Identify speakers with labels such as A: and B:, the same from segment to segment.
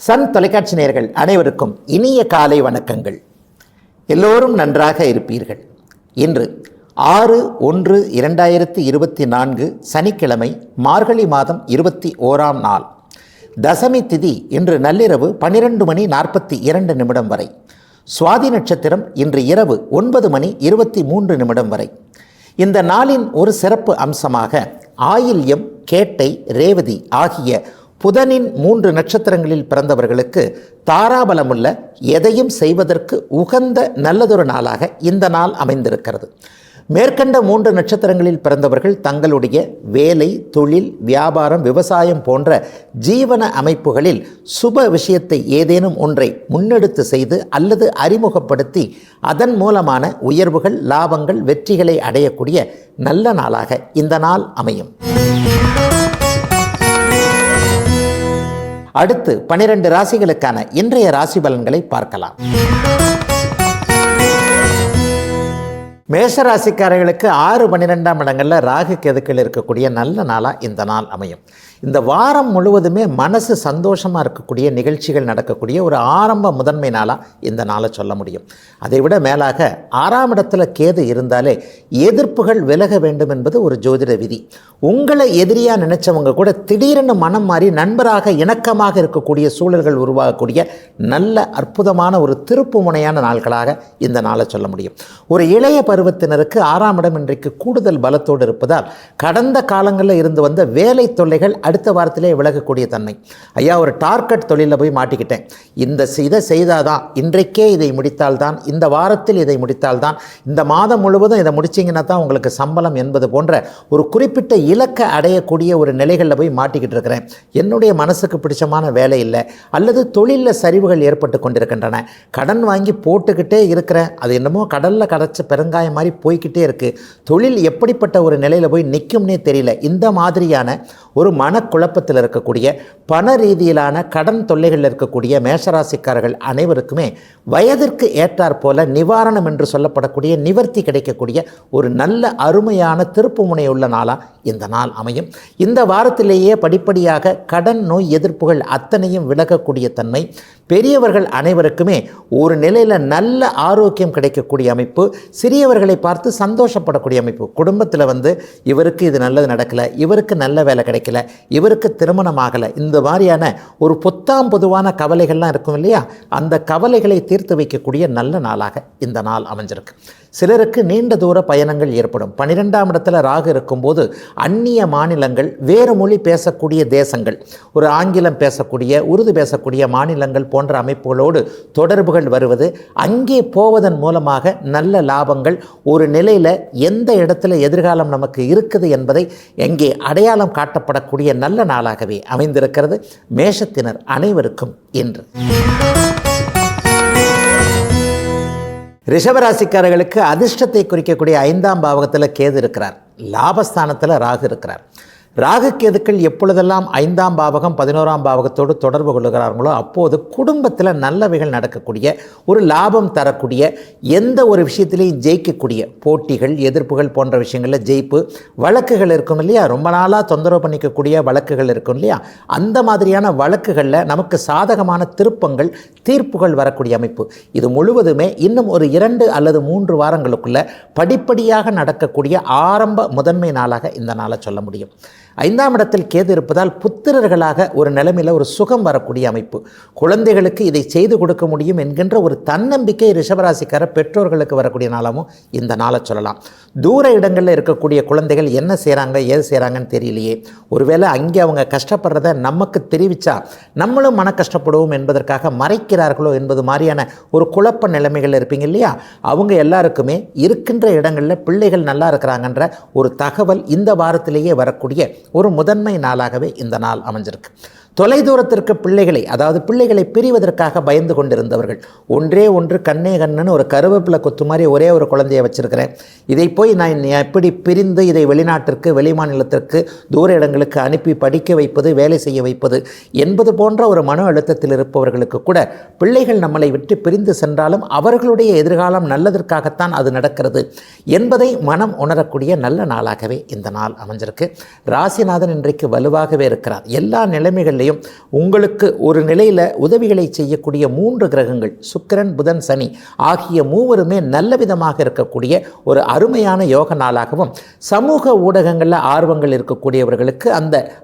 A: Sun தொலைக்காட்சி நேயர்கள் அனைவருக்கும் இனிய காலை வணக்கங்கள். எல்லோரும் நன்றாக இருப்பீர்கள். இன்று 6/1/2024 சனிக்கிழமை, மார்கழி மாதம் 21ஆம் நாள், தசமி திதி. இன்று நள்ளிரவு 12:42 வரை. சுவாதி நட்சத்திரம் இன்று இரவு 9:23 வரை. இந்த நாளின் ஒரு சிறப்பு அம்சமாக ஆயில்யம், கேட்டை, ரேவதி ஆகிய புதனின் 3 நட்சத்திரங்களில் பிறந்தவர்களுக்கு தாராபலமுள்ள எதையும் செய்வதற்கு உகந்த நல்லதொரு நாளாக இந்த நாள் அமைந்திருக்கிறது. மேற்கண்ட 3 நட்சத்திரங்களில் பிறந்தவர்கள் தங்களுடைய வேலை, தொழில், வியாபாரம், விவசாயம் போன்ற ஜீவன அமைப்புகளில் சுப விஷயத்தை ஏதேனும் ஒன்றை முன்னெடுத்து செய்து அல்லது அறிமுகப்படுத்தி அதன் மூலமான உயர்வுகள், லாபங்கள், வெற்றிகளை அடையக்கூடிய நல்ல நாளாக இந்த நாள் அமையும். அடுத்து 12 ராசிகளுக்கான இன்றைய ராசி பலன்களை பார்க்கலாம். மேஷராசிக்காரர்களுக்கு 6-12ஆம் இடங்களில் ராகு கேதுக்கள் இருக்கக்கூடிய நல்ல நாளாக இந்த நாள் அமையும். இந்த வாரம் முழுவதுமே மனசு சந்தோஷமாக இருக்கக்கூடிய நிகழ்ச்சிகள் நடக்கக்கூடிய ஒரு ஆரம்ப முதன்மை நாளாக இந்த நாளை சொல்ல முடியும். அதைவிட மேலாக 6ஆம் இடத்துல கேது இருந்தாலே எதிர்ப்புகள் விலக வேண்டும் என்பது ஒரு ஜோதிட விதி. உங்களை எதிரியாக நினைச்சவங்க கூட திடீரென மனம் மாறி நண்பராக இணக்கமாக இருக்கக்கூடிய சூழல்கள் உருவாகக்கூடிய நல்ல அற்புதமான ஒரு திருப்பு முனையான நாட்களாக இந்த நாளை சொல்ல முடியும். ஒரு இளைய பருவத்தினருக்கு 6ஆம் இடம் இன்றைக்கு கூடுதல் பலத்தோடு இருப்பதால் கடந்த காலங்களில் இருந்து வந்த வேலை தொல்லைகள் அடுத்த வாரத்திலே விலகக்கூடிய தன்மை. ஐயா, ஒரு டார்கெட் தொழிலில் போய் மாட்டிக்கிட்டேன், இதை செய்தாதான், இன்றைக்கே இதை முடித்தால்தான், இந்த வாரத்தில் இதை முடித்தால்தான், இந்த மாதம் முழுவதும் இதை முடிச்சிங்கன்னா தான் உங்களுக்கு சம்பளம் என்பது போன்ற ஒரு குறிப்பிட்ட இலக்கை அடையக்கூடிய ஒரு நிலைகளில் போய் மாட்டிக்கிட்டு இருக்கிறேன். என்னுடைய மனசுக்கு பிடிச்சமான வேலை இல்லை, அல்லது தொழிலில் சரிவுகள் ஏற்பட்டு கொண்டிருக்கின்றன, கடன் வாங்கி போட்டுக்கிட்டே இருக்கிறேன், அது என்னமோ கடலில் கரைச்ச பெருங்காயம் மாதிரி போய்கிட்டே இருக்குது, தொழில் எப்படிப்பட்ட ஒரு நிலையில் போய் நிற்கும்னே தெரியல. இந்த மாதிரியான ஒரு மனக்குழப்பத்தில் இருக்கக்கூடிய, பண ரீதியிலான கடன் தொல்லைகளில் இருக்கக்கூடிய மேஷராசிக்காரர்கள் அனைவருக்குமே வயதிற்கு ஏற்றாற் போல நிவாரணம் என்று சொல்லப்படக்கூடிய நிவர்த்தி கிடைக்கக்கூடிய ஒரு நல்ல அருமையான திருப்பு முனையுள்ள நாளாக இந்த நாள் அமையும். இந்த வாரத்திலேயே படிப்படியாக கடன் நோய் எதிர்ப்புகள் அத்தனையும் விலகக்கூடிய தன்மை, பெரியவர்கள் அனைவருக்குமே ஒரு நிலையில் நல்ல ஆரோக்கியம் கிடைக்கக்கூடிய அமைப்பு, சிறியவர்களை பார்த்து சந்தோஷப்படக்கூடிய அமைப்பு. குடும்பத்தில் இவருக்கு இது நல்லது நடக்கலை, இவருக்கு நல்ல வேலை கிடைக்கல, இவருக்கு திருமணம் ஆகலை, இந்த மாதிரியான ஒரு பொதுவான கவலைகள்லாம் இருக்கும் இல்லையா, அந்த கவலைகளை தீர்த்து வைக்கக்கூடிய நல்ல நாளாக இந்த நாள் அமைஞ்சிருக்கு. சிலருக்கு நீண்ட தூர பயணங்கள் ஏற்படும். 12ஆம் இடத்துல ராகு இருக்கும்போது அந்நிய மாநிலங்கள், வேறு மொழி பேசக்கூடிய தேசங்கள், ஒரு ஆங்கிலம் பேசக்கூடிய, உருது பேசக்கூடிய மாநிலங்கள் போன்ற அமைப்புகளோடு தொடர்புகள் வருவது, அங்கே போவதன் மூலமாக நல்ல லாபங்கள், ஒரு நிலையில் எந்த இடத்துல எதிர்காலம் நமக்கு இருக்குது என்பதை எங்கே அடையாளம் காட்டப்படக்கூடிய நல்ல நாளாகவே அமைந்திருக்கிறது மேஷத்தினர் அனைவருக்கும் இன்று. ரிஷபராசிக்காரர்களுக்கு அதிர்ஷ்டத்தை குறிக்கக்கூடிய 5ஆம் பாவகத்தில் கேது இருக்கிறார், லாபஸ்தானத்தில் ராகு இருக்கிறார். ராகு கேதுக்கள் எப்பொழுதெல்லாம் 5ஆம் பாவகம் 11ஆம் பாவகத்தோடு தொடர்பு கொள்ளுகிறார்களோ அப்போது குடும்பத்தில் நல்லவைகள் நடக்கக்கூடிய, ஒரு லாபம் தரக்கூடிய, எந்த ஒரு விஷயத்திலையும் ஜெயிக்கக்கூடிய, போட்டிகள், எதிர்ப்புகள் போன்ற விஷயங்களில் ஜெயிப்பு, வழக்குகள் இருக்கும் இல்லையா, ரொம்ப நாளாக தொந்தரவு பண்ணிக்கக்கூடிய வழக்குகள் இருக்கும் இல்லையா, அந்த மாதிரியான வழக்குகளில் நமக்கு சாதகமான திருப்பங்கள், தீர்ப்புகள் வரக்கூடிய அமைப்பு. இது முழுவதுமே இன்னும் ஒரு 2 அல்லது 3 வாரங்களுக்குள்ள படிப்படியாக நடக்கக்கூடிய ஆரம்ப முதன்மை நாளாக இந்த நாளை சொல்ல முடியும். 5ஆம் இடத்தில் கேது இருப்பதால் புத்திரர்களாக ஒரு நிலைமையில் ஒரு சுகம் வரக்கூடிய அமைப்பு, குழந்தைகளுக்கு இதை செய்து கொடுக்க முடியும் என்கின்ற ஒரு தன்னம்பிக்கை ரிஷபராசிக்கார பெற்றோர்களுக்கு வரக்கூடிய நாளாகவும் இந்த நாளை சொல்லலாம். தூர இடங்களில் இருக்கக்கூடிய குழந்தைகள் என்ன செய்கிறாங்க, ஏது செய்கிறாங்கன்னு தெரியலையே, ஒருவேளை அங்கே அவங்க கஷ்டப்படுறத நமக்கு தெரிவித்தா நம்மளும் மன கஷ்டப்படுவோம் என்பதற்காக மறைக்கிறார்களோ என்பது மாதிரியான ஒரு குழப்ப நிலைமைகள் இருப்பீங்க இல்லையா, அவங்க எல்லாருக்குமே இருக்கின்ற இடங்களில் பிள்ளைகள் நல்லா இருக்கிறாங்கன்ற ஒரு தகவல் இந்த வாரத்திலேயே வரக்கூடிய ஒரு முதன்மை நாளாகவே இந்த நாள் அமைஞ்சிருக்கு. தொலைதூரத்திற்கு பிள்ளைகளை, அதாவது பிள்ளைகளை பிரிவதற்காக பயந்து கொண்டிருந்தவர்கள், ஒன்றே ஒன்று கண்ணே கண்ணுன்னு ஒரு கருவேப்பிலை கொத்து மாதிரி ஒரே ஒரு குழந்தையை வச்சிருக்கிறேன், இதை போய் நான் எப்படி பிரிந்து இதை வெளிநாட்டிற்கு, வெளிமாநிலத்திற்கு, தூர இடங்களுக்கு அனுப்பி படிக்க வைப்பது, வேலை செய்ய வைப்பது என்பது போன்ற ஒரு மன அழுத்தத்தில் இருப்பவர்களுக்கு கூட பிள்ளைகள் நம்மளை விட்டு பிரிந்து சென்றாலும் அவர்களுடைய எதிர்காலம் நல்லதற்காகத்தான் அது நடக்கிறது என்பதை மனம் உணரக்கூடிய நல்ல நாளாகவே இந்த நாள் அமைஞ்சிருக்கு. ராசிநாதன் இன்றைக்கு வலுவாகவே இருக்கிறார். எல்லா நிலைமைகளிலும் அமைப்புகளையும் உங்களுக்கு ஒரு நிலையில் உதவிகளை செய்யக்கூடிய 3 கிரகங்கள் சுக்கிரன் புதன் சனி ஆகிய மூவருமே நல்ல விதமாக இருக்கக்கூடிய ஒரு அருமையான யோக நாளாகவும், சமூக ஊடகங்களில் ஆர்வங்கள் இருக்கக்கூடியவர்களுக்கு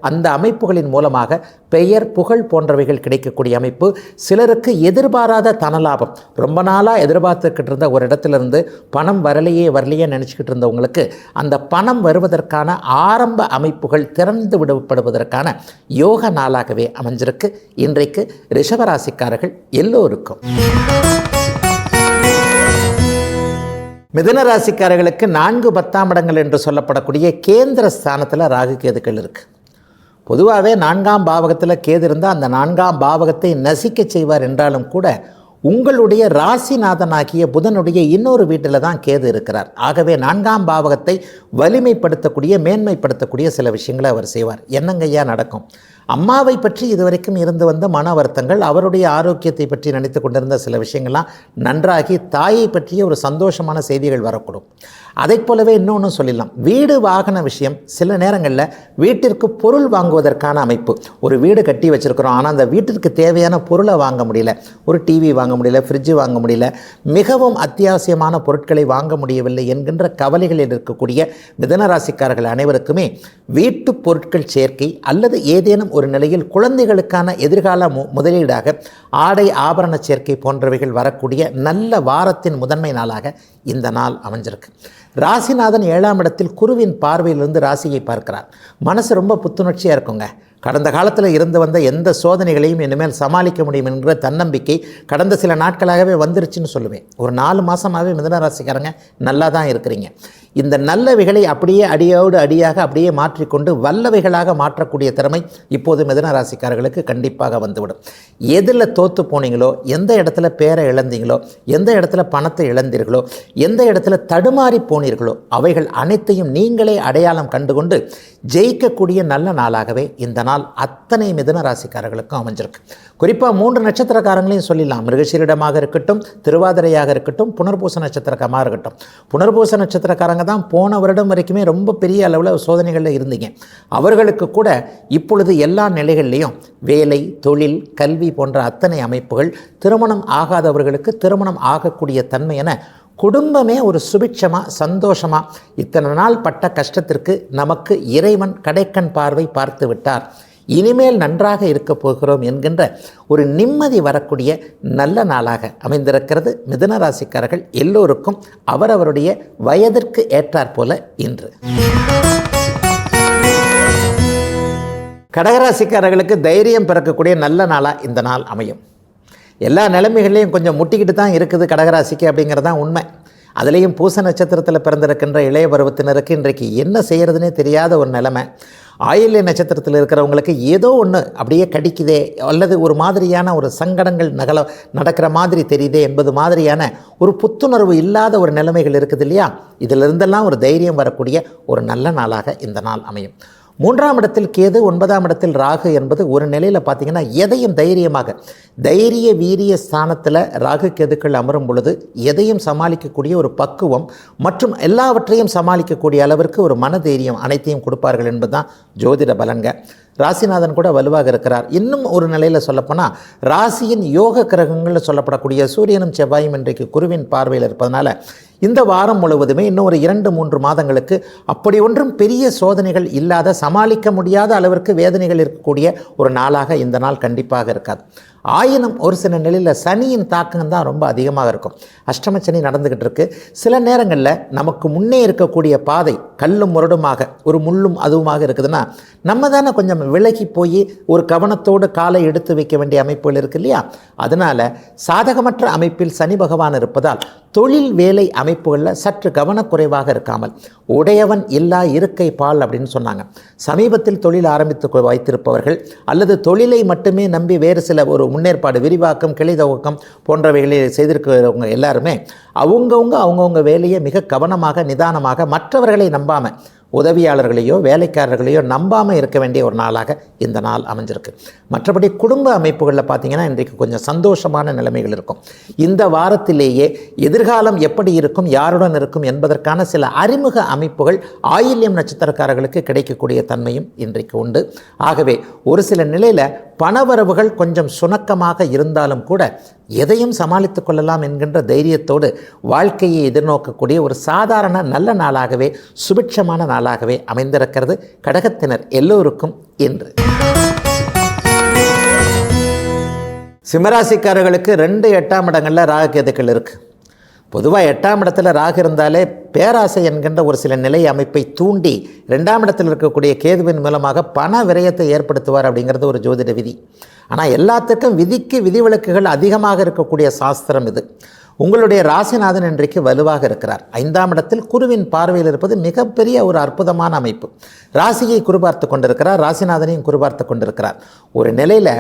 A: அந்த அமைப்புகளின் மூலமாக பெயர் புகழ் போன்றவைகள் கிடைக்கக்கூடிய அமைப்பு, சிலருக்கு எதிர்பாராத தனலாபம், ரொம்ப நாளாக எதிர்பார்த்துக்கிட்டு இருந்த ஒரு இடத்திலிருந்து பணம் வரலையே நினச்சிக்கிட்டு இருந்தவங்களுக்கு அந்த பணம் வருவதற்கான ஆரம்ப அமைப்புகள் திறந்து விடப்படுவதற்கான யோக நாளாகவே அமைஞ்சிருக்கு இன்றைக்கு ரிஷபராசிக்காரர்கள் எல்லோருக்கும். மிதுன ராசிக்காரர்களுக்கு 4, 10ஆம் இடங்கள் என்று சொல்லப்படக்கூடிய கேந்திர ஸ்தானத்தில் ராகு கேதுக்கள் இருக்குது. பொதுவாகவே 4ஆம் பாவகத்தில் கேது இருந்தால் அந்த 4ஆம் பாவகத்தை நசிக்க செய்வார் என்றாலும் கூட உங்களுடைய ராசிநாதனாகிய புதனுடைய இன்னொரு வீட்டில் தான் கேது இருக்கிறார். ஆகவே 4ஆம் பாவகத்தை வலிமைப்படுத்தக்கூடிய மேன்மைப்படுத்தக்கூடிய சில விஷயங்களை அவர் செய்வார். என்னங்கய்யா நடக்கும்? அம்மாவை பற்றி இதுவரைக்கும் இருந்து வந்த மன வருத்தங்கள், அவருடைய ஆரோக்கியத்தை பற்றி நினைத்து கொண்டிருந்த சில விஷயங்கள்லாம் நன்றாகி தாயை பற்றிய ஒரு சந்தோஷமான செய்திகள் வரக்கூடும். அதை போலவே இன்னொன்று சொல்லிடலாம், வீடு வாகன விஷயம். சில நேரங்களில் வீட்டிற்கு பொருள் வாங்குவதற்கான அமைப்பு, ஒரு வீடு கட்டி வச்சுருக்கிறோம், ஆனால் அந்த வீட்டிற்கு தேவையான பொருளை வாங்க முடியல, ஒரு டிவி வாங்க முடியல, ஃப்ரிட்ஜு வாங்க முடியல, மிகவும் அத்தியாவசியமான பொருட்களை வாங்க முடியவில்லை என்கின்ற கவலைகளில் இருக்கக்கூடிய மிதுனராசிக்காரர்கள் அனைவருக்குமே வீட்டு பொருட்கள் சேர்க்கை அல்லது ஏதேனும் ஒரு நிலையில் குழந்தைகளுக்கான எதிர்கால முதலீடாக ஆடை ஆபரண சேர்க்கை போன்றவைகள் வரக்கூடிய நல்ல வாரத்தின் முதன்மை நாளாக இந்த நாள் அமைஞ்சிருக்கு. ராசிநாதன் 7ஆம் இடத்தில் குருவின் பார்வையிலிருந்து ராசியை பார்க்கிறார். மனசு ரொம்ப புத்துணர்ச்சியாக இருக்குங்க. கடந்த காலத்தில் இருந்து வந்த எந்த சோதனைகளையும் இனிமேல் சமாளிக்க முடியும் என்கிற தன்னம்பிக்கை கடந்த சில நாட்களாகவே வந்துருச்சுன்னு சொல்லுவேன். ஒரு 4 மாதமாகவே மிதுன ராசிக்காரங்க நல்லா தான் இருக்கிறீங்க. இந்த நல்லவைகளை அப்படியே அடியோடு அடியாக அப்படியே மாற்றிக்கொண்டு வல்லவைகளாக மாற்றக்கூடிய திறமை இப்போது மிதுன ராசிக்காரர்களுக்கு கண்டிப்பாக வந்துவிடும். எதில் தோற்று போனீங்களோ, எந்த இடத்துல பேரை இழந்தீங்களோ, எந்த இடத்துல பணத்தை இழந்தீர்களோ, எந்த இடத்துல தடுமாறி போனீர்களோ அவைகள் அனைத்தையும் நீங்களே அடையாளம் கண்டுகொண்டு ஜெயிக்கக்கூடிய நல்ல நாளாகவே இந்த நாள் அத்தனை மிதுன ராசிக்காரர்களுக்கும் அமைஞ்சிருக்கு. குறிப்பாக 3 நட்சத்திரக்காரங்களையும் சொல்லிடலாம். மிருகசீரிடமாக இருக்கட்டும், திருவாதிரையாக இருக்கட்டும், புனர்பூச நட்சத்திரமாக இருக்கட்டும். புனர்பூச நட்சத்திரக்காரங்க தான் போன வருடம் வரைக்குமே ரொம்ப பெரிய அளவில் சோதனைகளில் இருந்தீங்க. அவர்களுக்கு கூட இப்பொழுது எல்லா நிலைகள்லையும் வேலை, தொழில், கல்வி போன்ற அத்தனை அமைப்புகள், திருமணம் ஆகாதவர்களுக்கு திருமணம் ஆகக்கூடிய தன்மை என குடும்பமே ஒரு சுபிட்சமாக சந்தோஷமாக இத்தனை நாள் பட்ட கஷ்டத்திற்கு நமக்கு இறைவன் கடைக்கண் பார்வை பார்த்து விட்டார், இனிமேல் நன்றாக இருக்க போகிறோம் என்கின்ற ஒரு நிம்மதி வரக்கூடிய நல்ல நாளாக அமைந்திருக்கிறது. மிதுன ராசிக்காரர்கள் எல்லோருக்கும் அவரவருடைய வயதிற்கு ஏற்றாற்போல இன்று. கடகராசிக்காரர்களுக்கு தைரியம் பிறக்கக்கூடிய நல்ல நாளாக இந்த நாள் அமையும். எல்லா நிலைமைகள்லையும் கொஞ்சம் முட்டிக்கிட்டு தான் இருக்குது கடகராசிக்கு, அப்படிங்கிறது தான் உண்மை. அதுலேயும் பூச நட்சத்திரத்தில் பிறந்திருக்கின்ற இளைய பருவத்தினருக்கு இன்றைக்கு என்ன செய்கிறதுனே தெரியாத ஒரு நிலைமை. ஆயில்ய நட்சத்திரத்தில் இருக்கிறவங்களுக்கு ஏதோ ஒன்று அப்படியே கடிக்குதே, அல்லது ஒரு மாதிரியான ஒரு சங்கடங்கள் நடக்கிற மாதிரி தெரியுதே என்பது மாதிரியான ஒரு புத்துணர்வு இல்லாத ஒரு நிலைமைகள் இருக்குது இல்லையா? இதிலிருந்தெல்லாம் ஒரு தைரியம் வரக்கூடிய ஒரு நல்ல நாளாக இந்த நாள் அமையும். 3ஆம் இடத்தில் கேது, 9ஆம் இடத்தில் ராகு என்பது ஒரு நிலையில் பார்த்திங்கன்னா எதையும் தைரியமாக, தைரிய வீரிய ஸ்தானத்தில் ராகு கேதுக்கள் அமரும் பொழுது எதையும் சமாளிக்கக்கூடிய ஒரு பக்குவம் மற்றும் எல்லாவற்றையும் சமாளிக்கக்கூடிய அளவிற்கு ஒரு மனதைரியம் அனைத்தையும் கொடுப்பார்கள் என்பதுதான் ஜோதிட பலன்க. ராசிநாதன் கூட வலுவாக இருக்கிறார். இன்னும் ஒரு நிலையில் சொல்லப்போனால் ராசியின் யோக கிரகங்களில் சொல்லப்படக்கூடிய சூரியனும் செவ்வாயும் இன்றைக்கு குருவின் பார்வையில் இருப்பதனால இந்த வாரம் முழுவதுமே இன்னும் ஒரு 2-3 மாதங்களுக்கு அப்படி ஒன்றும் பெரிய சோதனைகள் இல்லாத, சமாளிக்க முடியாத அளவிற்கு வேதனைகள் இருக்கக்கூடிய ஒரு நாளாக இந்த நாள் கண்டிப்பாக இருக்காது. ஆயினும் ஒரு சில நிலையில் சனியின் தாக்கம் தான் ரொம்ப அதிகமாக இருக்கும். அஷ்டம சனி நடந்துக்கிட்டு இருக்கு. சில நேரங்களில் நமக்கு முன்னே இருக்கக்கூடிய பாதை கல்லும் முரடுமாக ஒரு முள்ளும் அதுவுமாக இருக்குதுன்னா நம்ம தானே கொஞ்சம் விலகி போய் ஒரு கவனத்தோடு காலை எடுத்து வைக்க வேண்டிய அமைப்புகள் இருக்கு இல்லையா? அதனால் சாதகமற்ற அமைப்பில் சனி பகவான் இருப்பதால் தொழில் வேலை அமைப்புகளில் சற்று கவனக்குறைவாக இருக்காமல் உடையவன் இல்லா இருக்கை பால் அப்படின்னு சொன்னாங்க. சமீபத்தில் தொழில் ஆரம்பித்து வைத்திருப்பவர்கள் அல்லது தொழிலை மட்டுமே நம்பி வேறு சில ஒரு முன்னேற்பாடு, விரிவாக்கம், கிளை துவக்கம் போன்றவைகளை செய்திருக்கிறவங்க எல்லாருமே அவங்கவுங்க வேலையை மிக கவனமாக நிதானமாக மற்றவர்களை நம்பாமல், உதவியாளர்களையோ வேலைக்காரர்களையோ நம்பாமல் இருக்க வேண்டிய ஒரு நாளாக இந்த நாள் அமைஞ்சிருக்கு. மற்றபடி குடும்ப அமைப்புகளில் பார்த்திங்கன்னா இன்றைக்கு கொஞ்சம் சந்தோஷமான நிலைமைகள் இருக்கும். இந்த வாரத்திலேயே எதிர்காலம் எப்படி இருக்கும், யாருடன் இருக்கும் என்பதற்கான சில அறிமுக அமைப்புகள் ஆயில்யம் நட்சத்திரக்காரர்களுக்கு கிடைக்கக்கூடிய தன்மையும் இன்றைக்கு உண்டு. ஆகவே ஒரு சில நிலையில் பணவரவுகள் கொஞ்சம் சுணக்கமாக இருந்தாலும் கூட எதையும் சமாளித்து கொள்ளலாம் என்கின்ற தைரியத்தோடு வாழ்க்கையை எதிர்நோக்கக்கூடிய ஒரு சாதாரண நல்ல நாளாகவே சுபிட்சமான நாளாகவே அமைந்திருக்கிறது கடகத்தினர் எல்லோருக்கும் இன்று. சிம்மராசிக்காரர்களுக்கு 2 8ஆம் இடங்களில் ராகு கேதுக்கள் இருக்குது. பொதுவாக 8ஆம் இடத்துல ராகு இருந்தாலே பேராசை என்கின்ற ஒரு சில நிலை அமைப்பை தூண்டி 2ஆம் இடத்தில் இருக்கக்கூடிய கேதுவின் மூலமாக பண விரயத்தை ஏற்படுத்துவார் அப்படிங்கிறது ஒரு ஜோதிட விதி. ஆனால் எல்லாத்துக்கும் விதிக்கு விதிவிலக்குகள் அதிகமாக இருக்கக்கூடிய சாஸ்திரம் இது. உங்களுடைய ராசிநாதன் இன்றைக்கு வலுவாக இருக்கிறார். 5ஆம் இடத்தில் குருவின் பார்வையில் இருப்பது மிகப்பெரிய ஒரு அற்புதமான அமைப்பு. ராசியை குறிபார்த்து கொண்டிருக்கிறார், ராசிநாதனையும் குறிபார்த்து கொண்டிருக்கிறார். ஒரு நிலையில்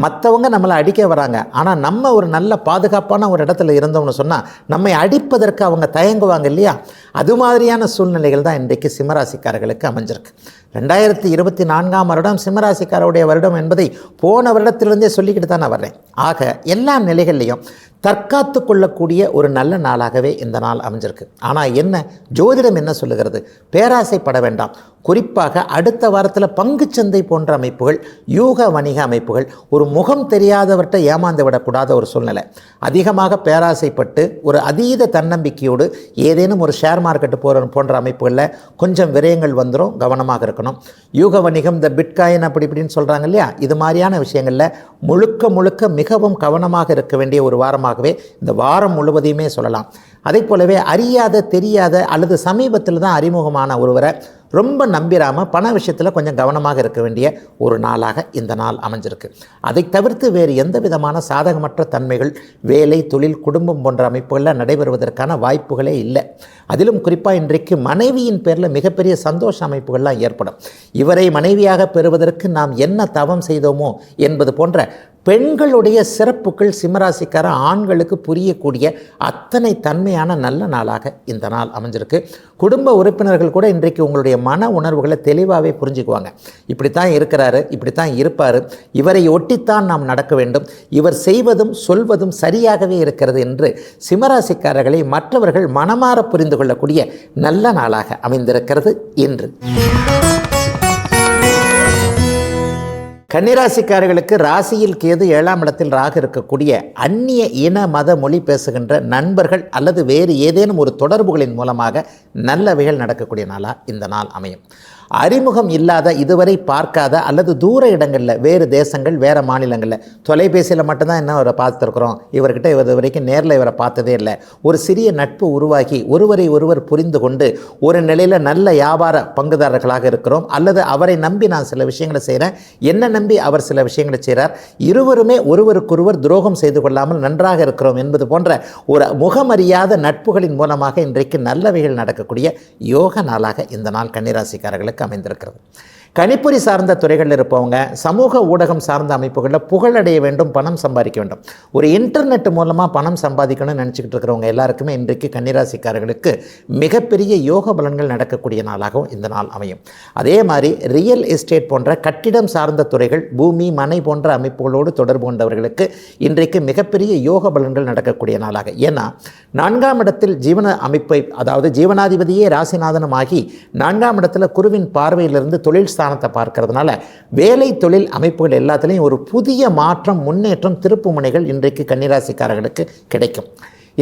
A: மற்றவங்க நம்மளை அடிக்க வராங்க, ஆனால் நம்ம ஒரு நல்ல பாதுகாப்பான ஒரு இடத்துல இருந்தோம்னு சொன்னால் நம்மை அடிப்பதற்கு அவங்க தயங்குவாங்க இல்லையா? அது மாதிரியான சூழ்நிலைகள் தான் இன்றைக்கு சிம்மராசிக்காரர்களுக்கு அமைஞ்சிருக்கு. 2024ஆம் வருடம் சிம்மராசிக்காரருடைய வருடம் என்பதை போன வருடத்திலிருந்தே சொல்லிக்கிட்டு தான் நான் வர்றேன். ஆக எல்லா நிலைகள்லையும் தற்காத்து கொள்ளக்கூடிய ஒரு நல்ல நாளாகவே இந்த நாள் அமைஞ்சிருக்கு. ஆனால் என்ன ஜோதிடம் என்ன சொல்லுகிறது? பேராசைப்பட வேண்டாம். குறிப்பாக அடுத்த வாரத்தில் பங்குச்சந்தை போன்ற அமைப்புகள், யூக வணிக அமைப்புகள், ஒரு முகம் தெரியாதவர்கிட்ட ஏமாந்து விடக்கூடாத ஒரு சூழ்நிலை. அதிகமாக பேராசைப்பட்டு ஒரு அதீத தன்னம்பிக்கையோடு ஏதேனும் ஒரு ஷேர் மார்க்கெட்டு போன்ற அமைப்புகளில் கொஞ்சம் விரயங்கள் வந்துடும், கவனமாக இருக்கணும். யூக வணிகம், இந்த பிட்காயின் அப்படி இப்படின்னு சொல்கிறாங்க இல்லையா, இது மாதிரியான விஷயங்களில் முழுக்க மிகவும் கவனமாக இருக்க வேண்டிய ஒரு வாரமாகவே இந்த வாரம் முழுவதையுமே சொல்லலாம். அதே போலவே அறியாத தெரியாத அல்லது சமீபத்தில் தான் அறிமுகமான ஒருவரை ரொம்ப நம்பிராமல் பண விஷயத்தில் கொஞ்சம் கவனமாக இருக்க வேண்டிய ஒரு நாளாக இந்த நாள் அமைஞ்சிருக்கு. அதை தவிர்த்து வேறு எந்த விதமான சாதகமற்ற தன்மைகள் வேலை, தொழில், குடும்பம் போன்ற அமைப்புகளில் நடைபெறுவதற்கான வாய்ப்புகளே இல்லை. அதிலும் குறிப்பாக இன்றைக்கு மனைவியின் பேரில் மிகப்பெரிய சந்தோஷ அமைப்புகள்லாம் ஏற்படும். இவரை மனைவியாக பெறுவதற்கு நாம் என்ன தவம் செய்தோமோ என்பது போன்ற பெண்களுடைய சிறப்புகள் சிம்மராசிக்கார ஆண்களுக்கு புரியக்கூடிய அத்தனை தன்மையான நல்ல நாளாக இந்த நாள் அமைஞ்சிருக்கு. குடும்ப உறுப்பினர்கள் கூட இன்றைக்கு உங்களுடைய மன உணர்வுகளை தெளிவாகவே புரிஞ்சுக்குவாங்க. இப்படித்தான் இருக்கிறாரு, இப்படித்தான் இருப்பார், இவரை ஒட்டித்தான் நாம் நடக்க வேண்டும், இவர் செய்வதும் சொல்வதும் சரியாகவே இருக்கிறது என்று சிம்மராசிக்காரர்களை மற்றவர்கள் மனமாற புரிந்து கொள்ளக்கூடிய நல்ல நாளாக அமைந்திருக்கிறது இன்று. கன்னிராசிக்காரர்களுக்கு ராசியில் கேது, 7ஆம் இடத்தில் ராகு இருக்கக்கூடிய அந்நிய இன மத மொழி பேசுகின்ற நண்பர்கள் அல்லது வேறு ஏதேனும் ஒரு தொடர்புகளின் மூலமாக நல்லவைகள் நடக்கக்கூடிய நாளாக இந்த நாள் அமையும். அறிமுகம் இல்லாத, இதுவரை பார்க்காத அல்லது தூர இடங்களில், வேறு தேசங்கள், வேறு மாநிலங்களில் தொலைபேசியில் மட்டும்தான் என்ன அவரை பார்த்துருக்குறோம், இவர்கிட்ட இது வரைக்கும் நேரில் இவரை பார்த்ததே இல்லை, ஒரு சிறிய நட்பு உருவாகி ஒருவரை ஒருவர் புரிந்து கொண்டு ஒரு நிலையில் நல்ல வியாபார பங்குதாரர்களாக இருக்கிறோம், அல்லது அவரை நம்பி நான் சில விஷயங்களை செய்கிறேன், என்ன நம்பி அவர் சில விஷயங்களை செய்கிறார், இருவருமே ஒருவருக்கொருவர் துரோகம் செய்து கொள்ளாமல் நன்றாக இருக்கிறோம் என்பது போன்ற ஒரு முகமறியாத நட்புகளின் மூலமாக இன்றைக்கு நல்லவைகள் நடக்கக்கூடிய யோக நாளாக இந்த நாள் கன்னிராசிக்காரர்களுக்கு அமைந்திருக்கிறது. கணிப்பொறி சார்ந்த துறைகளில் இருப்பவங்க, சமூக ஊடகம் சார்ந்த அமைப்புகளில் புகழடைய வேண்டும், பணம் சம்பாதிக்க வேண்டும், ஒரு இன்டர்நெட் மூலமாக பணம் சம்பாதிக்கணும்னு நினச்சிக்கிட்டு இருக்கிறவங்க எல்லாருக்குமே இன்றைக்கு கன்னிராசிக்காரர்களுக்கு மிகப்பெரிய யோக பலன்கள் நடக்கக்கூடிய நாளாகவும் இந்த நாள் அமையும். அதே மாதிரி ரியல் எஸ்டேட் போன்ற கட்டிடம் சார்ந்த துறைகள், பூமி மனை போன்ற அமைப்புகளோடு தொடர்பு கொண்டவர்களுக்கு இன்றைக்கு மிகப்பெரிய யோக பலன்கள் நடக்கக்கூடிய நாளாக. ஏன்னா 4ஆம் இடத்தில் ஜீவன அமைப்பை, அதாவது ஜீவனாதிபதியே ராசிநாதனம் ஆகி 4ஆம் இடத்துல குருவின் பார்வையிலிருந்து தொழில் ஸ்தானத்தை பார்க்கறதுனால வேலை தொழில் அமைப்புகள் எல்லாத்துலேயும் ஒரு புதிய மாற்றம், முன்னேற்றம், திருப்பு முனைகள் இன்றைக்கு கன்னிராசிக்காரர்களுக்கு கிடைக்கும்.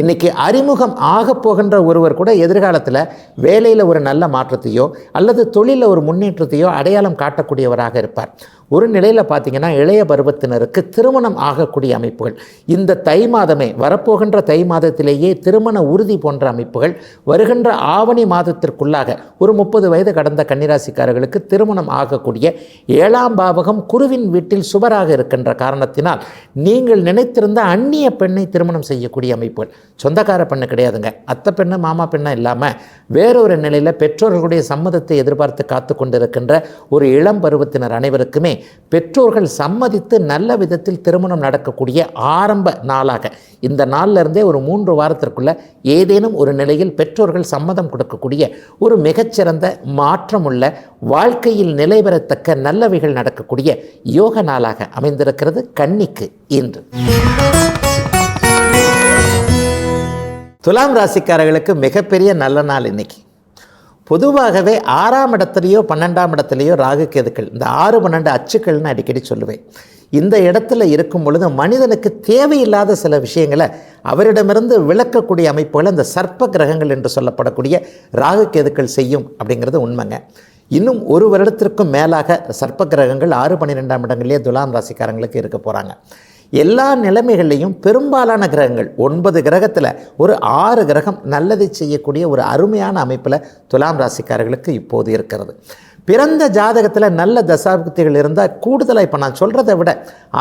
A: இன்றைக்கி அறிமுகம் ஆக போகின்ற ஒருவர் கூட எதிர்காலத்தில் வேலையில் ஒரு நல்ல மாற்றத்தையோ அல்லது தொழிலில் ஒரு முன்னேற்றத்தையோ அடையாளம் காட்டக்கூடியவராக இருப்பார். ஒரு நிலையில் பார்த்திங்கன்னா இளைய பருவத்தினருக்கு திருமணம் ஆகக்கூடிய அமைப்புகள் இந்த தை மாதமே, வரப்போகின்ற தை மாதத்திலேயே திருமண உறுதி போன்ற அமைப்புகள் வருகின்ற ஆவணி மாதத்திற்குள்ளாக ஒரு 30 வயது கடந்த கன்னிராசிக்காரர்களுக்கு திருமணம் ஆகக்கூடிய 7ஆம் பாவகம் குருவின் வீட்டில் சுபராக இருக்கின்ற காரணத்தினால் நீங்கள் நினைத்திருந்த அந்நிய பெண்ணை திருமணம் செய்யக்கூடிய அமைப்புகள், சொந்தக்கார பெண்ணு கிடையாதுங்க, அத்தை பெண்ணு மாமா பெண்ணா இல்லாமல் வேறொரு நிலையில் பெற்றோர்களுடைய சம்மதத்தை எதிர்பார்த்து காத்து கொண்டிருக்கின்ற ஒரு இளம் பருவத்தினர் அனைவருக்குமே பெற்றோர்கள் சம்மதித்து நல்ல விதத்தில் திருமணம் நடக்கக்கூடிய ஆரம்ப நாளாக இந்த நாளில் இருந்தே ஒரு 3 வாரத்திற்குள்ள ஏதேனும் ஒரு நிலையில் பெற்றோர்கள் சம்மதம் கொடுக்கக்கூடிய ஒரு மிகச்சிறந்த மாற்றமுள்ள வாழ்க்கையில் நிலை பெறத்தக்க நல்லவைகள் நடக்கக்கூடிய யோக நாளாக அமைந்திருக்கிறது கன்னிக்கு இன்று. துலாம் ராசிக்காரர்களுக்கு மிகப்பெரிய நல்ல நாள் இன்னைக்கு. பொதுவாகவே 6ஆம் இடத்துலையோ 12ஆம் இடத்துலையோ ராகு கேதுக்கள், இந்த 6, 12 அச்சுக்கள்னு அடிக்கடி சொல்லுவேன். இந்த இடத்துல இருக்கும் பொழுது மனிதனுக்கு தேவையில்லாத சில விஷயங்களை அவரிடமிருந்து விளக்கக்கூடிய அமைப்புகளை அந்த சர்ப்ப கிரகங்கள் என்று சொல்லப்படக்கூடிய ராகு கேதுக்கள் செய்யும் அப்படிங்கிறது உண்மைங்க. இன்னும் ஒரு வருடத்திற்கும் மேலாக சர்ப்ப கிரகங்கள் 6, 12ஆம் இடங்களிலே துலாம் ராசிக்காரங்களுக்கு இருக்க போகிறாங்க. எல்லா நிலைமைகள்லையும் பெரும்பாலான கிரகங்கள் 9 கிரகத்தில் ஒரு 6 கிரகம் நல்லதை செய்யக்கூடிய ஒரு அருமையான அமைப்பில் துலாம் ராசிக்காரர்களுக்கு இப்போது இருக்கிறது. பிறந்த ஜாதகத்தில் நல்ல தசாபுக்திகள் இருந்தால் கூடுதலாக இப்போ நான் சொல்கிறத விட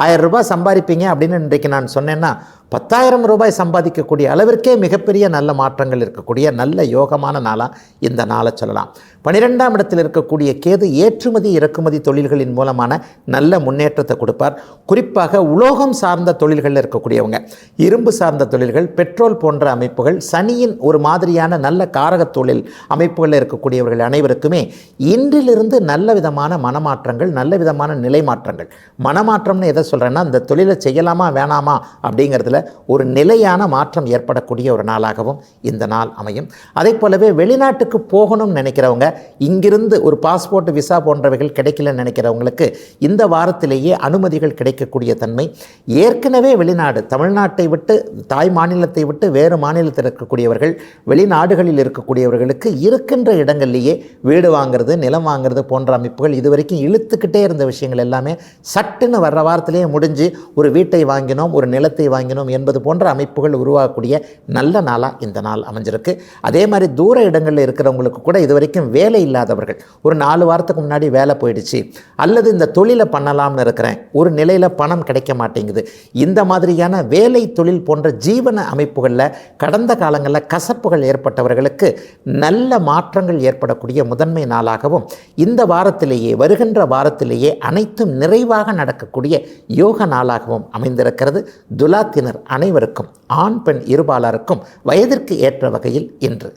A: 1000 ரூபாய் சம்பாதிப்பீங்க அப்படின்னு இன்றைக்கு நான் சொன்னேன்னா 10,000 ரூபாய் சம்பாதிக்கக்கூடிய அளவிற்கே மிகப்பெரிய நல்ல மாற்றங்கள் இருக்கக்கூடிய நல்ல யோகமான நாளாக இந்த நாளை சொல்லலாம். 12ஆம் இடத்தில் இருக்கக்கூடிய கேது ஏற்றுமதி இறக்குமதி தொழில்களின் மூலமான நல்ல முன்னேற்றத்தை கொடுப்பார். குறிப்பாக உலோகம் சார்ந்த தொழில்களில் இருக்கக்கூடியவங்க, இரும்பு சார்ந்த தொழில்கள், பெட்ரோல் போன்ற அமைப்புகள், சனியின் ஒரு மாதிரியான நல்ல காரக தொழில் அமைப்புகளில் இருக்கக்கூடியவர்கள் அனைவருக்குமே இன்றிலிருந்து நல்ல விதமான மனமாற்றங்கள், நல்ல விதமான நிலை மாற்றங்கள். மனமாற்றம்னு எதை சொல்கிறேன்னா, இந்த தொழிலை செய்யலாமா வேணாமா அப்படிங்கிறதுல ஒரு நிலையான மாற்றம் ஏற்படக்கூடிய ஒரு நாளாகவும் இந்த நாள் அமையும். அதே போலவே வெளிநாட்டுக்கு போகணும்னு நினைக்கிறவங்க, இங்கிருந்து ஒரு பாஸ்போர்ட், விசா போன்றவைகள் கிடைக்கலன்னு நினைக்கிறவங்களுக்கு இந்த வாரத்திலேயே அனுமதிகள் கிடைக்கக்கூடிய தன்மை. ஏற்கனவே வெளிநாடு, தமிழ்நாட்டை விட்டு, தாய் மாநிலத்தை விட்டு வேறு மாநிலத்தில் இருக்கக்கூடியவர்கள், வெளிநாடுகளில் இருக்கக்கூடியவர்களுக்கு இருக்கின்ற இடங்கள்லேயே வீடு வாங்கிறது, நிலம் வாங்கிறது போன்ற அமைப்புகள் இதுவரைக்கும் இழுத்துக்கிட்டே இருந்த விஷயங்கள் எல்லாமே சட்டுன்னு வர்ற வாரத்திலேயே முடிஞ்சு ஒரு வீட்டை வாங்கினோம், ஒரு நிலத்தை வாங்கினோம் என்பது போன்ற அமைப்புகள் உருவாகக்கூடிய நல்ல நாளாக இந்த நாள் அமைஞ்சிருக்கு. அதே மாதிரி தூர இடங்களில் இருக்கிறவங்களுக்கு கூட இதுவரைக்கும் வேலை இல்லாதவர்கள், ஒரு 4 வாரத்துக்கு முன்னாடி வேலை போயிடுச்சு, அல்லது இந்த தொழிலை பண்ணலாம்னு இருக்கிறேன், ஒரு நிலையில் பணம் கிடைக்க மாட்டேங்குது, இந்த மாதிரியான வேலை தொழில் போன்ற ஜீவன அமைப்புகளில் கடந்த காலங்களில் கசப்புகள் ஏற்பட்டவர்களுக்கு நல்ல மாற்றங்கள் ஏற்படக்கூடிய முதன்மை நாளாகவும் இந்த வாரத்திலேயே, வருகின்ற வாரத்திலேயே அனைத்தும் நிறைவாக நடக்கக்கூடிய யோக நாளாகவும் அமைந்திருக்கிறது. துலாத்தினர் அனைவருக்கும், ஆண் பெண் இருபாலருக்கும் வயதிற்கு ஏற்ற வகையில் இன்று.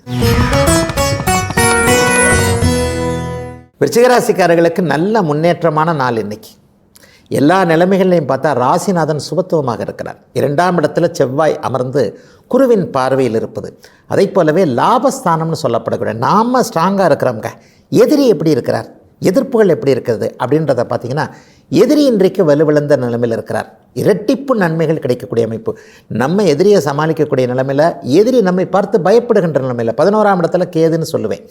A: விருச்சிகராசிக்காரர்களுக்கு நல்ல முன்னேற்றமான நாள் இன்னைக்கு. எல்லா நிலைமைகளையும் பார்த்தா ராசிநாதன் சுபத்துவமாக இருக்கிறார். 2ஆம் இடத்துல செவ்வாய் அமர்ந்து குருவின் பார்வையில் இருப்பது, அதை போலவே லாபஸ்தானம்னு சொல்லப்படக்கூடிய நாம் ஸ்ட்ராங்காக இருக்கிறோம்ங்க. எதிரி எப்படி இருக்கிறார், எதிர்ப்புகள் எப்படி இருக்கிறது அப்படின்றத பார்த்தீங்கன்னா, எதிரி இன்றைக்கு வலுவிழந்த நிலைமையில் இருக்கிறார். இரட்டிப்பு நன்மைகள் கிடைக்கக்கூடிய அமைப்பு. நம்ம எதிரியை சமாளிக்கக்கூடிய நிலைமையில், எதிரி நம்மை பார்த்து பயப்படுகின்ற நிலைமையில் 11ஆம் இடத்துல கேதுன்னு சொல்லுவேன்.